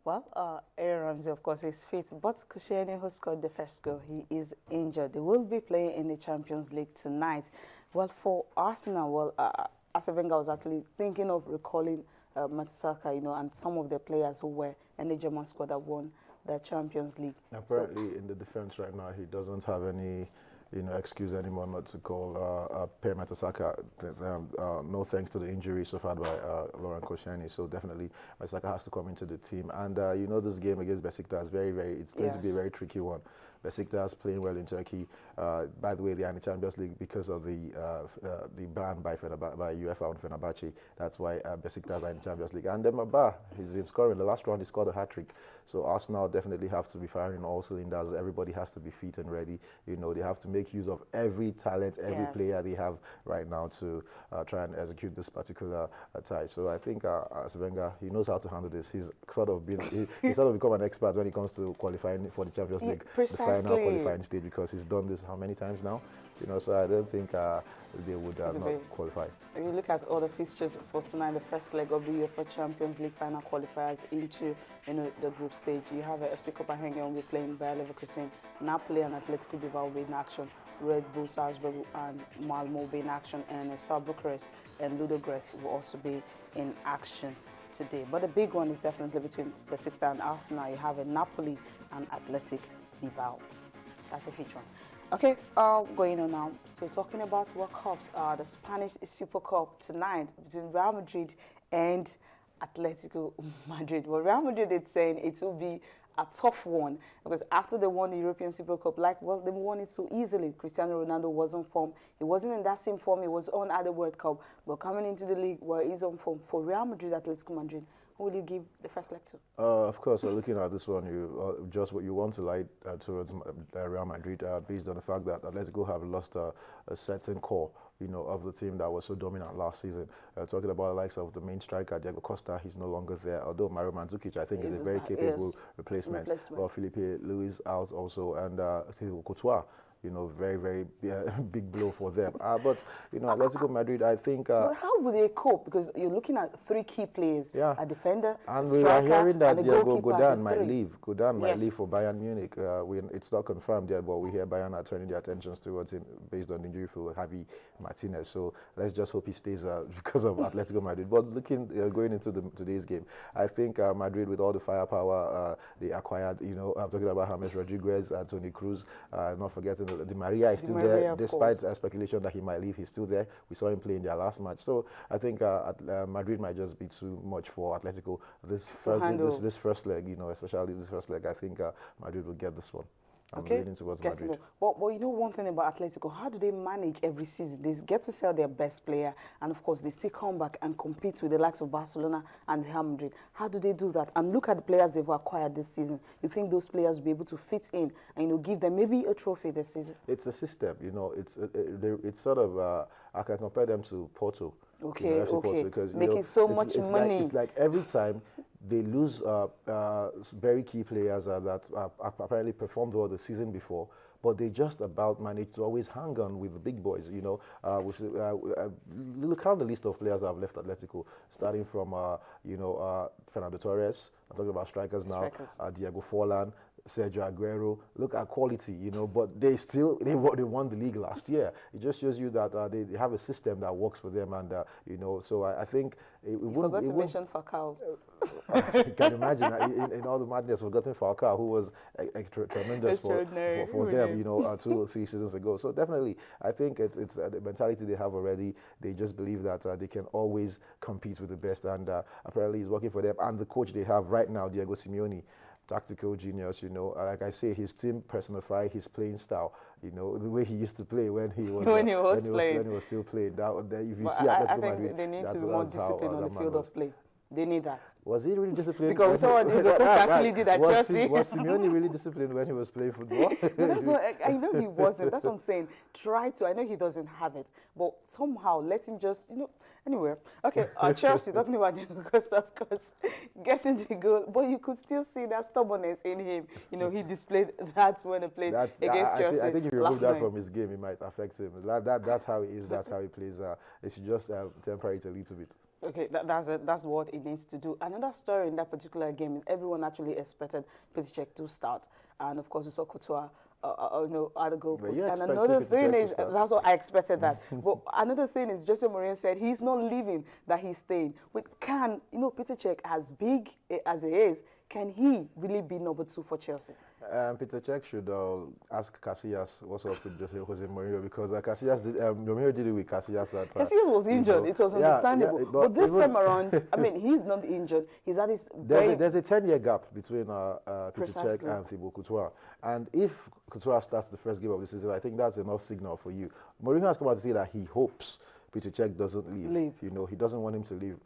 Well, Aaron Ramsey, of course, is fit, but Koscielny, who scored the first goal, he is injured. They will be playing in the Champions League tonight. Well, for Arsenal, Arsene Wenger was actually thinking of recalling Mertesacker, and some of the players who were in the German squad that won the Champions League. Apparently, in the defense right now, he doesn't have any excuse anymore not to call Per Mertesacker. No thanks to the injury suffered by Laurent Koscielny. So definitely, Mertesacker has to come into the team. And this game against Besiktas is it's going to be a very tricky one. Besiktas playing well in Turkey. By the way, they are in the Champions League because of the ban by UEFA on Fenerbahce. That's why Besiktas are in the Champions League. And Maba, he's been scoring. The last round, he scored a hat-trick. So Arsenal definitely have to be firing on all cylinders. Everybody has to be fit and ready. They have to make use of every talent, every player they have right now to try and execute this particular tie. So I think Arsene Wenger, he knows how to handle this. He's sort of become an expert when it comes to qualifying for the Champions League, the final qualifying stage, because he's done this how many times now? So I don't think they would not qualify. If you look at all the fixtures for tonight, the first leg of the UEFA Champions League final qualifiers into the group stage, you have FC Copenhagen will be playing Bayer Leverkusen, Napoli and Atletico Bilbao will be in action, Red Bull Salzburg and Malmo will be in action, and Star Bucharest and Ludogorets will also be in action today. But the big one is definitely between Besiktas and Arsenal. You have a Napoli and Athletic Bilbao. That's a huge one. Okay, going on now. So talking about World Cups, the Spanish Super Cup tonight between Real Madrid and Atletico Madrid. Well, Real Madrid is saying it will be a tough one because after they won the European Super Cup, they won it so easily. Cristiano Ronaldo was on form. He wasn't in that same form he was on at the World Cup, but coming into the league where he's on form. For Real Madrid, Atletico Madrid, who will you give the first leg to? Of course, looking at this one, just what you want to light towards Real Madrid, based on the fact that Atletico have lost a certain core, of the team that was so dominant last season. Talking about the likes of the main striker, Diego Costa, he's no longer there, although Mario Mandzukic, I think, is a very capable replacement. Well, Felipe Luis out also, and Courtois, very, very big blow for them. But, Atletico Madrid, I think... But how would they cope? Because you're looking at three key players, a defender, and a striker, we are hearing that Diego Godin might leave. Godin might leave for Bayern Munich. It's not confirmed yet, but we hear Bayern are turning their attentions towards him based on injury for Javi Martinez. So let's just hope he stays because of Atletico Madrid. But going into today's game, I think Madrid, with all the firepower they acquired, I'm talking about James Rodriguez, Toni Kroos, not forgetting Di Maria is still there, despite speculation that he might leave. He's still there. We saw him play in their last match. So I think Madrid might just be too much for Atletico. This first leg, especially this first leg, I think Madrid will get this one. I'm leaning towards Madrid. Well, one thing about Atletico, how do they manage every season? They get to sell their best player, and of course, they still come back and compete with the likes of Barcelona and Real Madrid. How do they do that? And look at the players they've acquired this season. You think those players will be able to fit in and give them maybe a trophy this season? It's a system, it's sort of, I can compare them to Porto. Okay. Because, making so much money. It's like every time they lose very key players that apparently performed well the season before, but they just about manage to always hang on with the big boys. Look at the list of players that have left Atletico, starting from Fernando Torres. I'm talking about strikers now. Diego Forlan, Sergio Aguero. Look at quality, but they won the league last year. It just shows you that they have a system that works for them, and so I think you forgot to mention Falcao. You can imagine in all the madness, forgotten Falcao, who was tremendous for them, 2 or 3 seasons ago. So definitely, I think it's the mentality they have already. They just believe that they can always compete with the best, and apparently it's working for them. And the coach they have right now, Diego Simeone, tactical genius, like I say, his team personify his playing style, the way he used to play when he was still playing. If you see Atletico Madrid, they need to be more disciplined on the field of play. They need that. Was he really disciplined? Because Diego Costa actually did at Chelsea. Was Simeone really disciplined when he was playing football? That's what I know he wasn't. That's what I'm saying. Try to. I know he doesn't have it, but somehow let him just, Anyway, okay. Chelsea, talking about Diego Costa, of course, getting the goal, but you could still see that stubbornness in him. He displayed that when he played against Chelsea. I think if you remove that from his game, it might affect him. That's how he is. That's how he plays. It should just temper it a little bit. Okay, that's what it needs to do. Another story in that particular game is everyone actually expected PT2 to start, and of course we saw Couture, at the goal post. And another thing is that's what I expected that. But another thing is Jose Mourinho said he's not leaving, that he's staying. But can PT2, as big as he is, can he really be number 2 for Chelsea? Peter Cech should ask Casillas what's up with Jose Mourinho, because Casillas Mourinho did it with Casillas. Casillas was injured. It was understandable. But this time around, I mean, he's not injured. He's had his. There's a 10-year gap between Peter Cech and Thibaut Courtois. And if Courtois starts the first game of the season, I think that's enough signal for you. Mourinho has come out to say that he hopes Peter Cech doesn't leave. He doesn't want him to leave.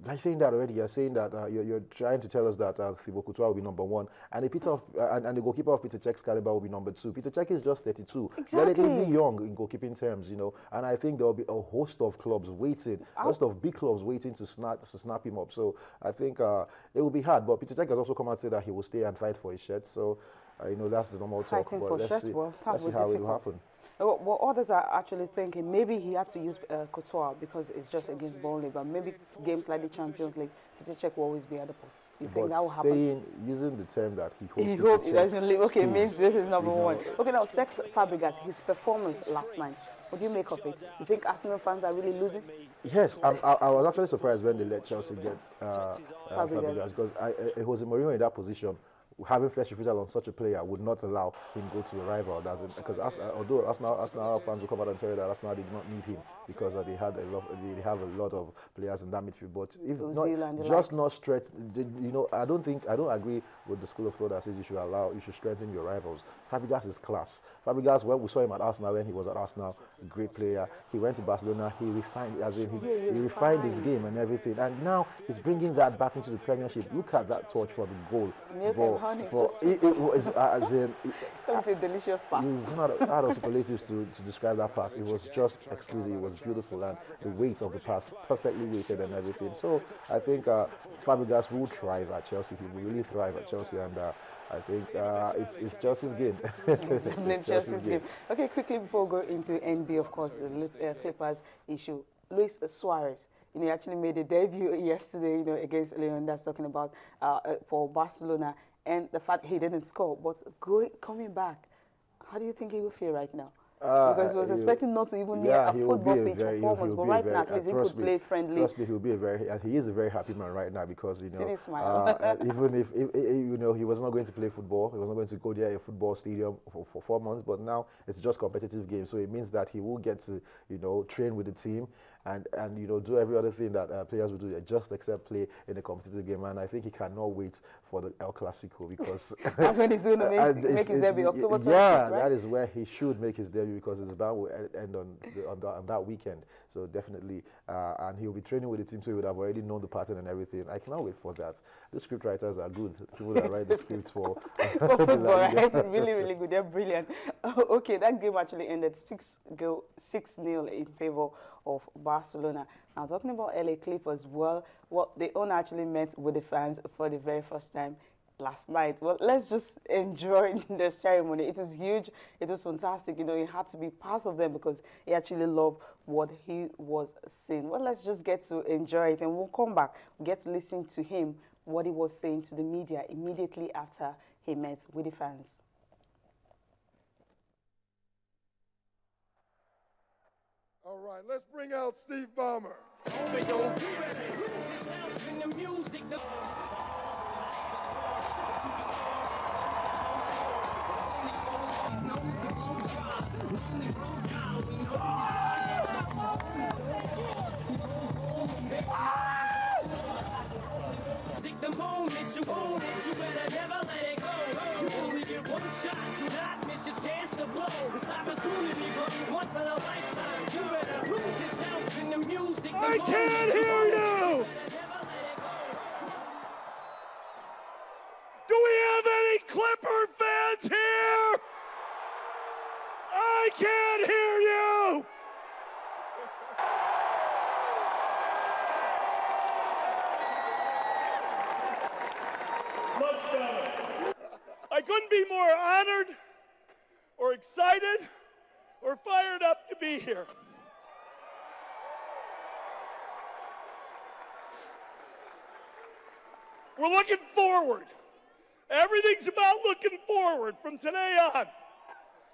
By saying that already, you're saying that you're trying to tell us that Thibaut Courtois will be number 1, and the goalkeeper of Peter Cech's caliber will be number 2. Peter Cech is just 32, relatively young in goalkeeping terms, and I think there will be a host of clubs waiting, a host of big clubs waiting to snap him up. So I think it will be hard, but Peter Cech has also come out and said that he will stay and fight for his shirt. So that's the normal talk. But let's see how it will happen. Well, others are actually thinking maybe he had to use Courtois because it's just against Burnley, but maybe games like the Champions League, Peter Cech will always be at the post. You think that will happen? Using the term that he hopes he doesn't leave. Okay, means this is number 1. Okay, now Cesc Fabregas, his performance last night. What do you make of it? You think Arsenal fans are really losing? Yes, I was actually surprised when they let Chelsea get Fabregas, because it was Mourinho in that position. Having first refusal on such a player would not allow him to go to a rival. Because although Arsenal fans will come out and tell you that Arsenal did not need him because they have a lot of players in that midfield. But if not stretch, I don't agree with the school of thought that says you should strengthen your rivals. Fabregas is class. Fabregas, when we saw him at Arsenal, when he was at Arsenal, a great player. He went to Barcelona. He refined, he refined his game and everything. And now he's bringing that back into the Premiership. Look at that touch for the goal. It was a delicious pass. You run out of superlatives to describe that pass. It was just exquisite. It was beautiful, and the weight of the pass perfectly weighted and everything. So I think Fabregas will thrive at Chelsea. He will really thrive at Chelsea, and I think it's Chelsea's game. It's definitely Chelsea's game. Okay, quickly before we go into NBA, of course, the Clippers issue. Luis Suarez. He actually made a debut yesterday, against Leon. That's talking about for Barcelona. And the fact he didn't score, but coming back, how do you think he will feel right now? Because he was expecting not to even need a football pitch performance, but right now at least he could play friendly. Trust me, he is a very happy man right now, because even if he was not going to play football, he was not going to go there a football stadium for 4 months, but now it's just competitive games, so it means that he will get to train with the team and do every other thing that players would do, just except play in a competitive game. And I think he cannot wait for the El Clasico, because that's when he's going to make his debut, October 26th, right? That is where he should make his debut, because his ban will end on that weekend. So definitely, and he'll be training with the team, so he would have already known the pattern and everything. I cannot wait for that. The script writers are good. People that write the scripts for football, right? Really, really good. They're brilliant. Okay, that game actually ended 6-0 in favor of Barcelona. Now, talking about LA Clippers, well, the owner actually met with the fans for the very first time last night. Well, let's just enjoy the ceremony. It was huge. It was fantastic. He had to be part of them because he actually loved what he was saying. Well, let's just get to enjoy it, and we'll come back. We'll get to listen to him, what he was saying to the media immediately after he met with the fans. All right, let's bring out Steve Ballmer. The moment you own it, you better never let it go. You only get one shot, do not miss your chance to blow. This opportunity comes once in a lifetime. You better lose yourself in the music. I can't hear you! Do we have any Clipper fans here? I can't hear you! I couldn't be more honored or excited or fired up to be here. We're looking forward. Everything's about looking forward from today on.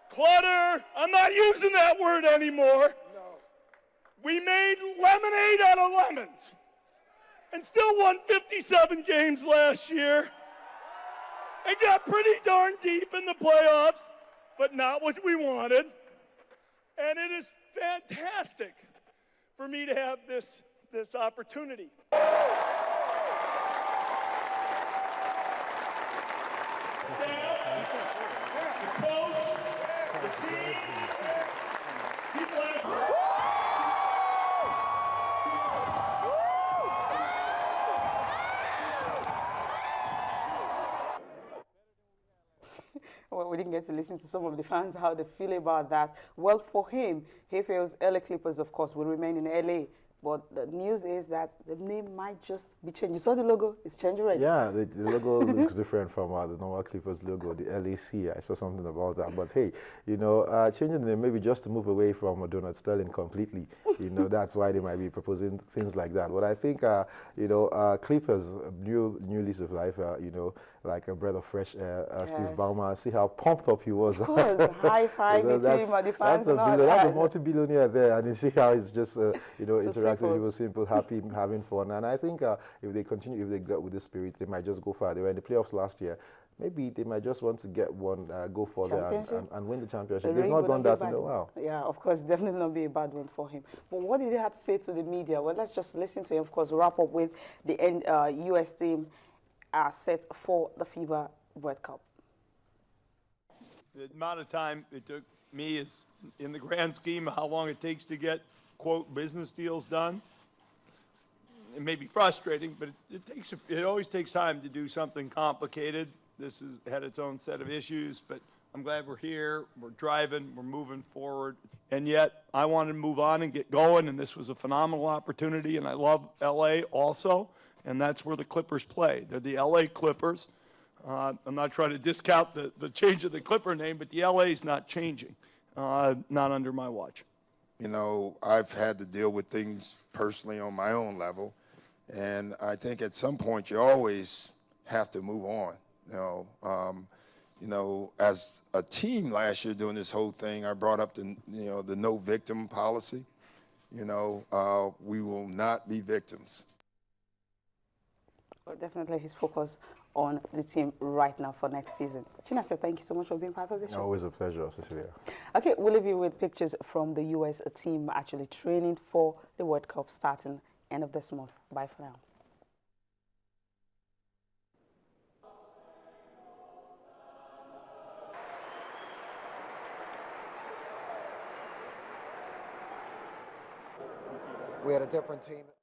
Clutter, I'm not using that word anymore. No. We made lemonade out of lemons and still won 57 games last year and got pretty darn deep in the playoffs, but not what we wanted. And it is fantastic for me to have this opportunity. The coach, the team, people after. Well, we didn't get to listen to some of the fans, how they feel about that. Well, for him, he feels LA Clippers, of course, will remain in LA. But the news is that the name might just be changed. You saw the logo? It's changing already. Yeah, the logo looks different from the normal Clippers logo, the LAC. I saw something about that. But hey, you know, changing the name maybe just to move away from Donald Sterling completely. You know, that's why they might be proposing things like that. But I think, you know, Clippers, new lease of life, you know, like a breath of fresh air. Yes. Steve Ballmer, see how pumped up he was. Of course, high-five you know, between him and the fans and all that's a that. multi-billionaire there, and you see how it's just, you know, So interacting simple. with people, simple, happy, having fun. And I think if they continue, if they go with the spirit, they might just go far. They were in the playoffs last year. Maybe they might just want to get one, go further and win the championship. They've not done that in a while. Yeah, of course, definitely not be a bad one for him. But what did he have to say to the media? Well, let's just listen to him. Of course, wrap up with the U.S. team set for the FIBA World Cup. The amount of time it took me is, in the grand scheme of how long it takes to get, quote, business deals done. It may be frustrating, but it always takes time to do something complicated. This has had its own set of issues, but I'm glad we're here, we're driving, we're moving forward. And yet, I wanted to move on and get going, and this was a phenomenal opportunity, and I love LA also, and that's where the Clippers play. They're the LA Clippers. I'm not trying to discount the change of the Clipper name, but the LA's not changing, not under my watch. You know, I've had to deal with things personally on my own level, and I think at some point you always have to move on. You know, as a team last year doing this whole thing, I brought up the no victim policy. You know, we will not be victims. Well, definitely his focus on the team right now for next season. Chinasa, thank you so much for being part of the show. Always a pleasure, Cecilia. Okay, we'll leave you with pictures from the U.S. team actually training for the World Cup starting end of this month. Bye for now. We had a different team.